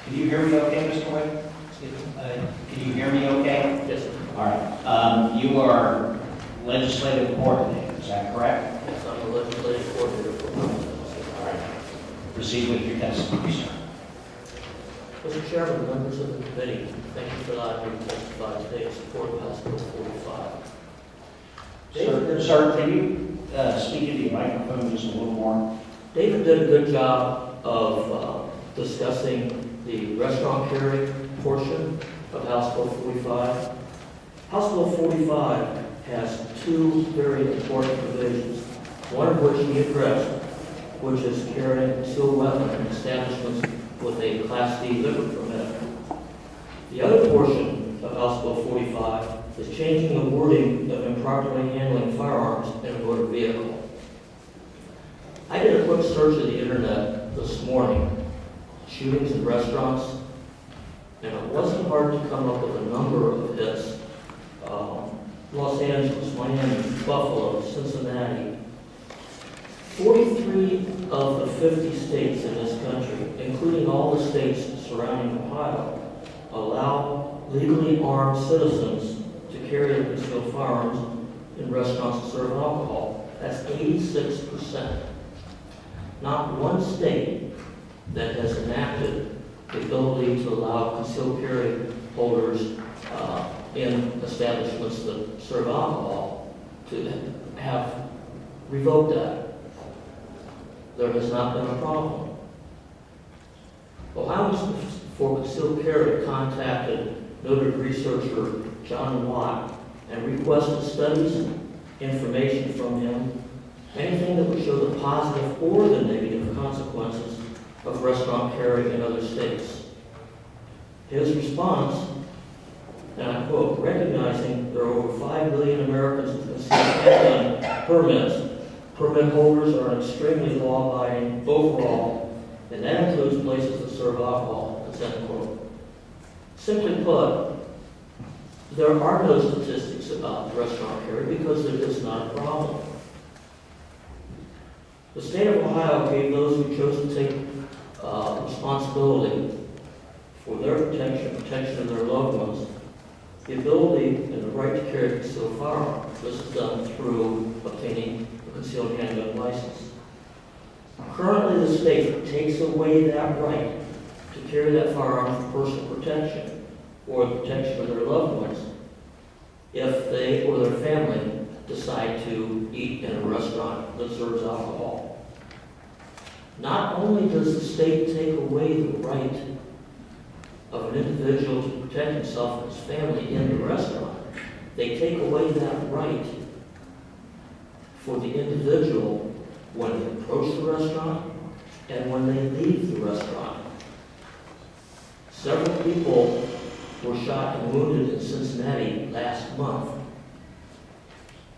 Can you hear me okay, Mr. Witt? Can you hear me okay? Yes, sir. All right. You are legislative coordinator, is that correct? Yes, I'm the legislative coordinator for Proponent. All right. Proceed with your testimony, sir. Mr. Chairman, members of the committee, thank you for allowing me to testify today in support of House Bill 45. Sir, can you speak into your microphone just a little more? David did a good job of discussing the restaurant carry portion of House Bill 45. House Bill 45 has two very important provisions, one of which he addressed, which is carrying a concealed weapon in establishments with a Class D liquor permit. The other portion of House Bill 45 is changing the wording of improperly handling firearms in a motor vehicle. I did a quick search of the internet this morning, shootings in restaurants, and it wasn't hard to come up with a number of hits. Los Angeles, Miami, Buffalo, Cincinnati. 43 of the 50 states in this country, including all the states surrounding Ohio, allow legally armed citizens to carry and conceal firearms in restaurants that serve alcohol. That's 86%. Not one state that has enacted the ability to allow concealed carry holders in establishments that serve alcohol to have revoked that. There has not been a problem. Ohioans For Concealed Carry contacted noted researcher John Watt and requested studies, information from him, anything that would show the positive or the negative consequences of restaurant carry in other states. His response, and I quote, recognizing there are over 5 million Americans with concealed handgun permits, permit holders are extremely law-abiding overall, and that includes places that serve alcohol, end quote. Simply put, there are no statistics about restaurant carry because it is not a problem. The state of Ohio gave those who chose to take responsibility for their protection of their loved ones, the ability and the right to carry a concealed firearm. This is done through obtaining a concealed handgun license. Currently, the state takes away that right to carry that firearm for personal protection or the protection of their loved ones if they or their family decide to eat in a restaurant that serves alcohol. Not only does the state take away the right of an individual to protect himself and his family in the restaurant, they take away that right for the individual when they approach the restaurant and when they leave the restaurant. Several people were shot and wounded in Cincinnati last month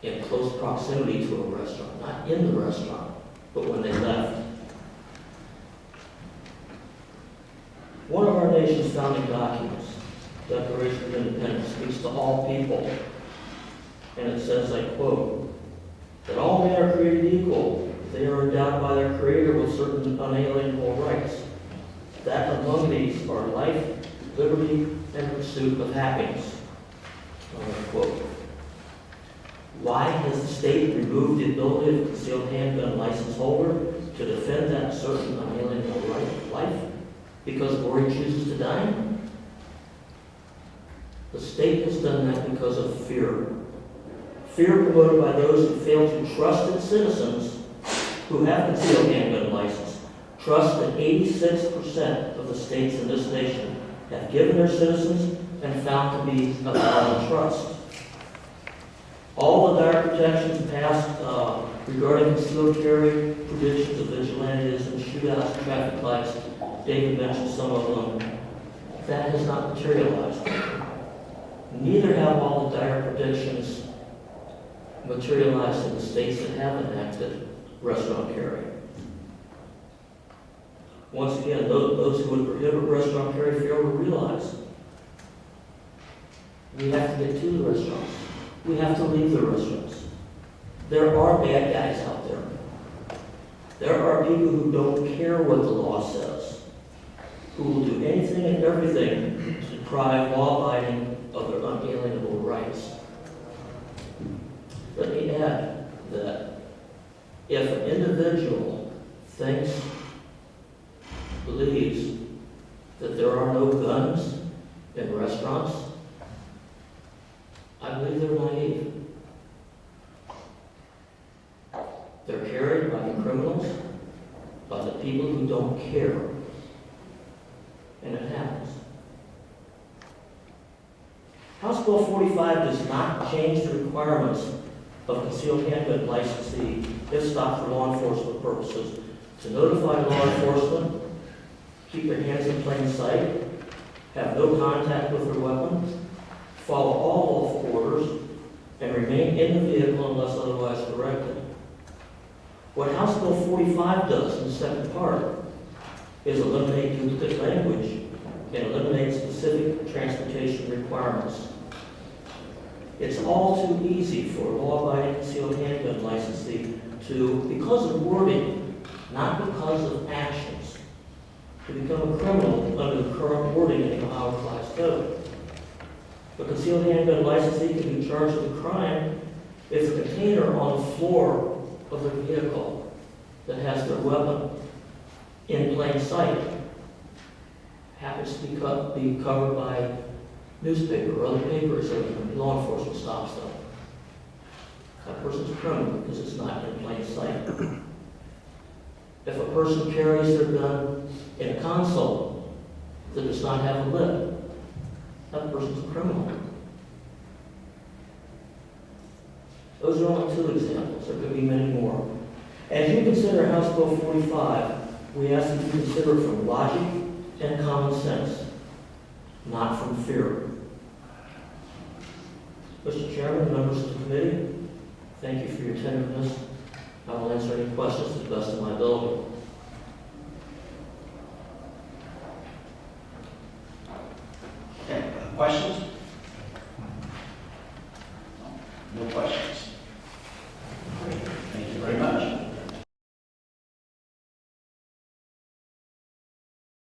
in close proximity to a restaurant, not in the restaurant, but when they left. One of our nation's founding documents, Declaration of Independence, speaks to all people, and it says, I quote, that all men are created equal. They are endowed by their Creator with certain unalienable rights. That among these are life, liberty, and pursuit of happiness. Unquote. Why has the state removed the ability of a concealed handgun license holder to defend that certain unalienable right, life? Because where he chooses to die? The state has done that because of fear. Fear promoted by those who fail to trust its citizens who have concealed handgun license. Trust that 86% of the states in this nation have given their citizens and found to be a valid trust. All the dire protections passed regarding concealed carry, predictions of vigilantism, shootouts, traffic lights, David mentioned some of them, that has not materialized. Neither have all the dire predictions materialized in the states that have enacted restaurant carry. Once again, those who would prohibit restaurant carry fail to realize we have to get to the restaurants. We have to leave the restaurants. There are bad guys out there. There are people who don't care what the law says. who will do anything and everything to deprive law-abiding of their unalienable rights. Let me add that if an individual believes that there are no guns in restaurants, I believe they're naive. They're carried by the criminals, by the people who don't care. And it happens. House Bill 45 does not change the requirements of concealed handgun licensee if stopped for law enforcement purposes to notify law enforcement, keep their hands in plain sight, have no contact with their weapon, follow all lawful orders, and remain in the vehicle unless otherwise directed. What House Bill 45 does in the second part is eliminate duplicate language and eliminate specific transportation requirements. It's all too easy for a law-abiding concealed handgun licensee to, because of wording, not because of actions, to become a criminal under the current wording in the Ohio Class Code. A concealed handgun licensee can be charged with a crime if the container on the floor of their vehicle that has their weapon in plain sight happens to be covered by newspaper or other papers, and law enforcement stops them. That person's a criminal because it's not in plain sight. If a person carries their gun in a console that does not have a lid, that person's a criminal. Those are only two examples. There could be many more. As you consider House Bill 45, we ask that you consider it from logic and common sense, not from fear. Mr. Chairman, members of the committee, thank you for your attentiveness. I will answer any questions to the best of my ability.